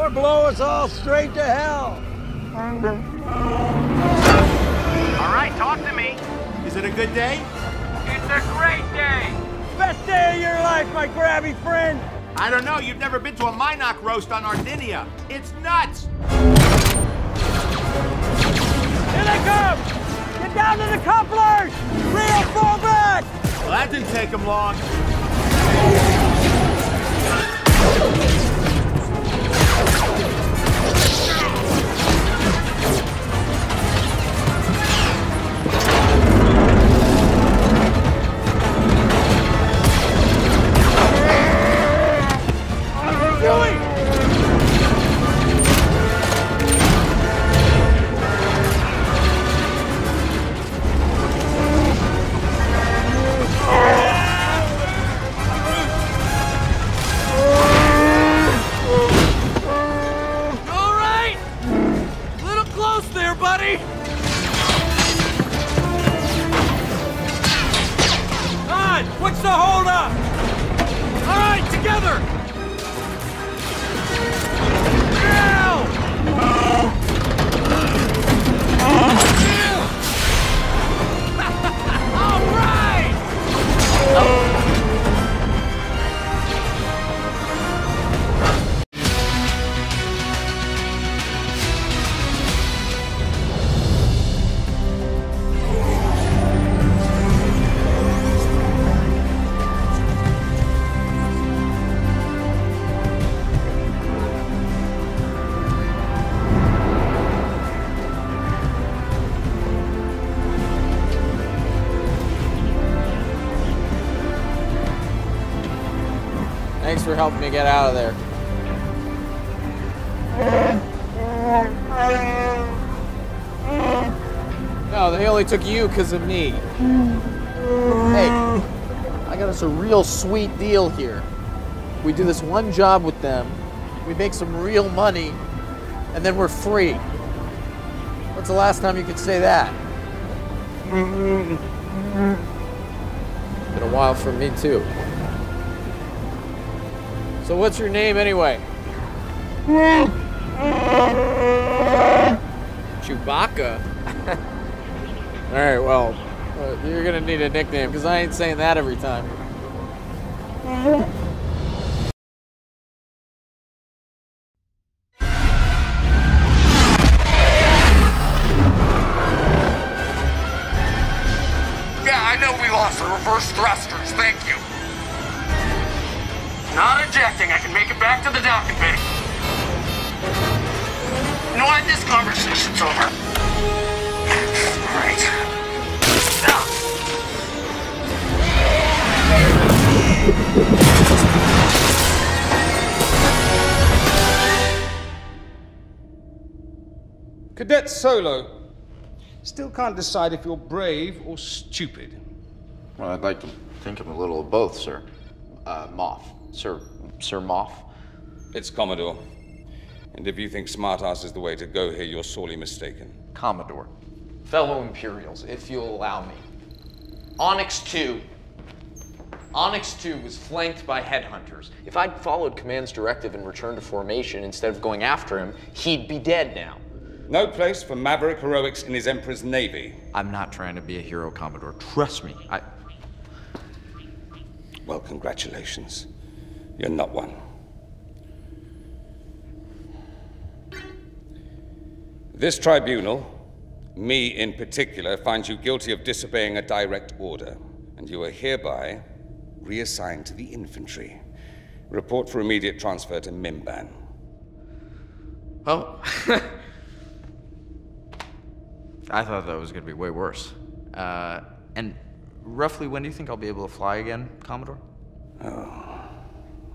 or blow us all straight to hell. All right, talk to me. Is it a good day? It's a great day. Best day of your life, my grabby friend. I don't know. You've never been to a Minoc roast on Ardinia. It's nuts. Here they come! Get down to the couplers! Real, fall back! Well, that didn't take them long. What's the hold up? All right, together! Now! All right! Thanks for helping me get out of there. No, they only took you because of me. Hey, I got us a real sweet deal here. We do this one job with them, we make some real money, and then we're free. When's the last time you could say that? Been a while for me too. So what's your name anyway? Chewbacca? Alright, well, you're gonna need a nickname, because I ain't saying that every time. Yeah, I know we lost the reverse thrusters, thank you. Not ejecting, I can make it back to the docking bay. You know what, this conversation's over. Right. Cadet Solo. Still can't decide if you're brave or stupid. Well, I'd like to think I'm a little of both, sir. Moff. Sir Moff. It's Commodore. And if you think smartass is the way to go here, you're sorely mistaken. Commodore. Fellow Imperials, if you'll allow me. Onyx 2 was flanked by headhunters. If I'd followed Command's directive and returned to formation instead of going after him, he'd be dead now. No place for maverick heroics in his Emperor's Navy. I'm not trying to be a hero, Commodore. Trust me. Well, congratulations. You're not one. This tribunal, me in particular, finds you guilty of disobeying a direct order, and you are hereby reassigned to the infantry. Report for immediate transfer to Mimban. Oh. I thought that was going to be way worse. And roughly when do you think I'll be able to fly again, Commodore? Oh,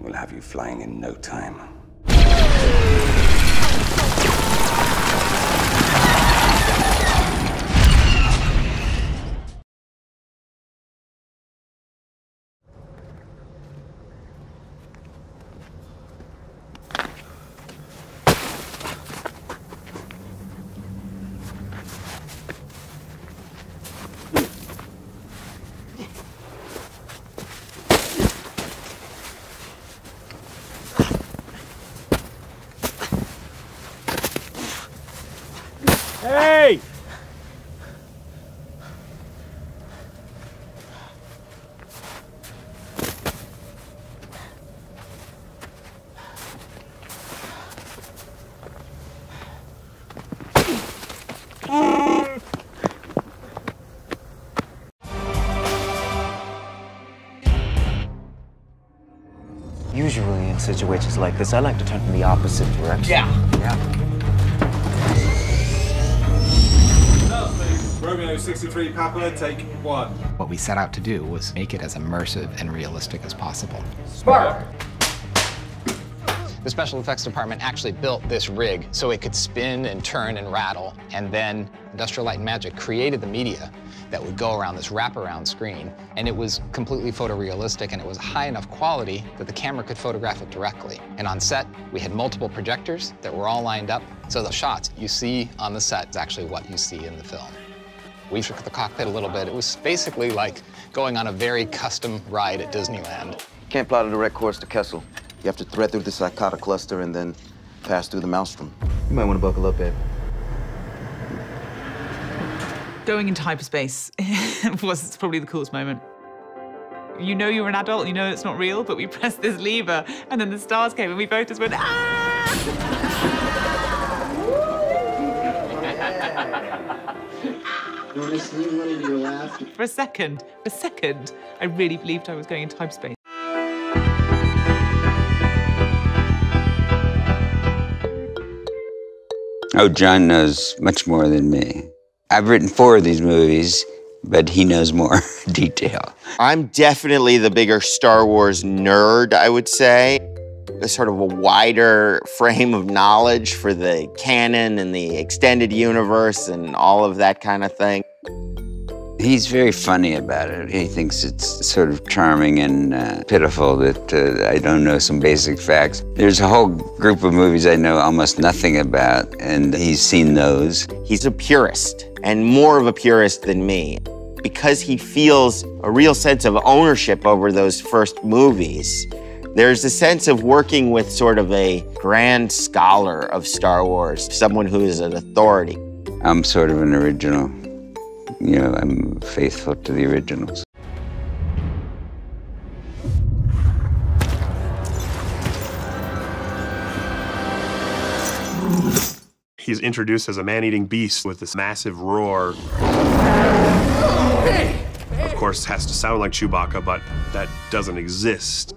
we'll have you flying in no time. Hey! Usually in situations like this, I like to turn in the opposite direction. Yeah. Romeo 63, Papa, take 1. What we set out to do was make it as immersive and realistic as possible. Spark! The special effects department actually built this rig so it could spin and turn and rattle, and then Industrial Light and Magic created the media that would go around this wraparound screen, and it was completely photorealistic, and it was high enough quality that the camera could photograph it directly. And on set, we had multiple projectors that were all lined up, so the shots you see on the set is actually what you see in the film. We shook the cockpit a little bit. It was basically like going on a very custom ride at Disneyland. Can't plot a direct course to Kessel. You have to thread through the Psychotic cluster and then pass through the Maelstrom. You might want to buckle up, babe. Going into hyperspace was probably the coolest moment. You know you're an adult, you know it's not real, but we pressed this lever, and then the stars came, and we both just went, ah! For a second, I really believed I was going into hyperspace. Oh, John knows much more than me. I've written 4 of these movies, but he knows more detail. I'm definitely the bigger Star Wars nerd, I would say. A sort of a wider frame of knowledge for the canon and the extended universe and all of that kind of thing. He's very funny about it. He thinks it's sort of charming and pitiful that I don't know some basic facts. There's a whole group of movies I know almost nothing about, and he's seen those. He's a purist, and more of a purist than me. Because he feels a real sense of ownership over those first movies, there's a sense of working with sort of a grand scholar of Star Wars, someone who is an authority. I'm sort of an original. You know, I'm faithful to the originals. He's introduced as a man-eating beast with this massive roar. Of course, has to sound like Chewbacca, but that doesn't exist.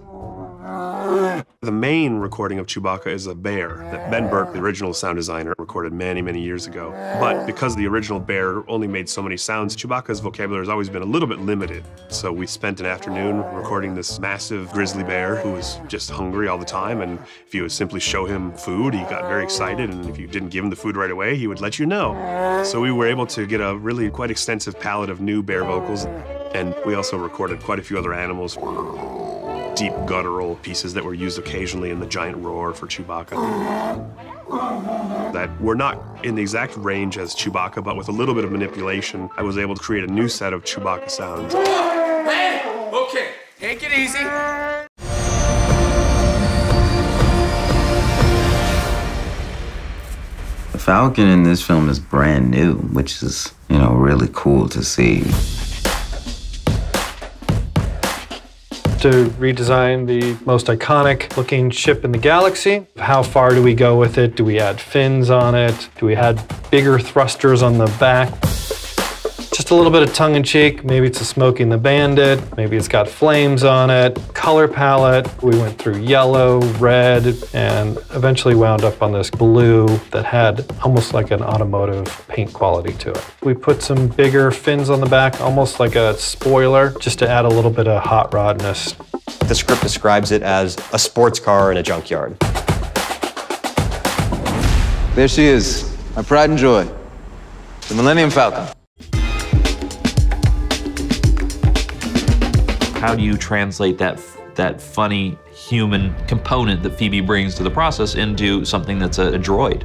The main recording of Chewbacca is a bear that Ben Burke, the original sound designer, recorded many, many years ago. But because the original bear only made so many sounds, Chewbacca's vocabulary has always been a little bit limited. So we spent an afternoon recording this massive grizzly bear who was just hungry all the time, and if you would simply show him food, he got very excited, and if you didn't give him the food right away, he would let you know. So we were able to get a really quite extensive palette of new bear vocals, and we also recorded quite a few other animals. Deep guttural pieces that were used occasionally in the giant roar for Chewbacca. That were not in the exact range as Chewbacca, but with a little bit of manipulation, I was able to create a new set of Chewbacca sounds. Hey! Okay, take it easy. The Falcon in this film is brand new, which is, you know, really cool to see. To redesign the most iconic looking ship in the galaxy. How far do we go with it? Do we add fins on it? Do we add bigger thrusters on the back? Just a little bit of tongue-in-cheek. Maybe it's a Smokey and the Bandit. Maybe it's got flames on it. Color palette, we went through yellow, red, and eventually wound up on this blue that had almost like an automotive paint quality to it. We put some bigger fins on the back, almost like a spoiler, just to add a little bit of hot rodness. The script describes it as a sports car in a junkyard. There she is, my pride and joy, the Millennium Falcon. How do you translate that funny human component that Phoebe brings to the process into something that's a droid?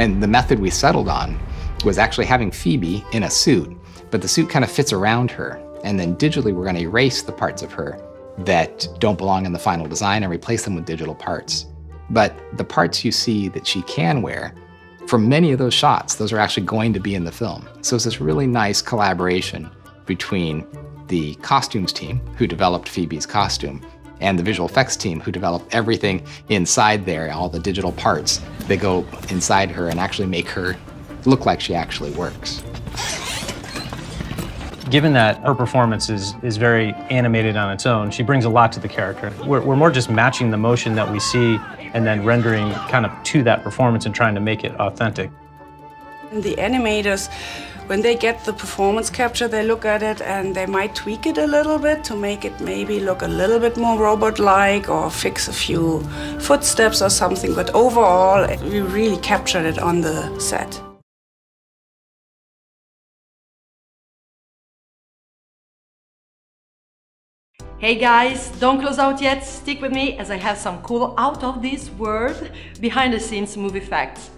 And the method we settled on was actually having Phoebe in a suit, but the suit kind of fits around her. And then digitally, we're going to erase the parts of her that don't belong in the final design and replace them with digital parts. But the parts you see that she can wear For many of those shots, those are actually going to be in the film. So it's this really nice collaboration between the costumes team, who developed Phoebe's costume, and the visual effects team, who developed everything inside there, all the digital parts that go inside her and actually make her look like she actually works. Given that her performance is very animated on its own, she brings a lot to the character. We're more just matching the motion that we see and then rendering kind of to that performance and trying to make it authentic. And the animators, when they get the performance capture, they look at it and they might tweak it a little bit to make it maybe look a little bit more robot-like or fix a few footsteps or something, but overall, we really captured it on the set. Hey guys, don't close out yet, stick with me as I have some cool out of this world behind the scenes movie facts.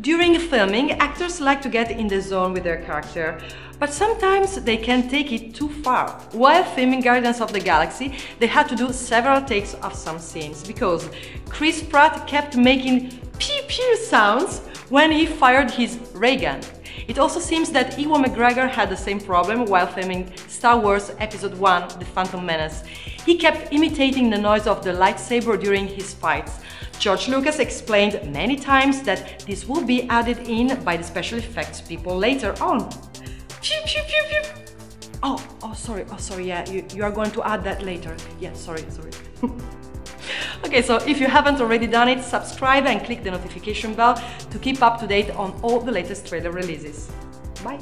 During filming, actors like to get in the zone with their character, but sometimes they can take it too far. While filming Guardians of the Galaxy, they had to do several takes of some scenes because Chris Pratt kept making pew-pew sounds when he fired his ray gun. It also seems that Ewan McGregor had the same problem while filming Star Wars Episode 1, The Phantom Menace. He kept imitating the noise of the lightsaber during his fights. George Lucas explained many times that this will be added in by the special effects people later on. Pew, pew, pew, pew. Oh, sorry, yeah, you are going to add that later. Yeah, sorry. Okay, so if you haven't already done it, subscribe and click the notification bell to keep up to date on all the latest trailer releases. Bye!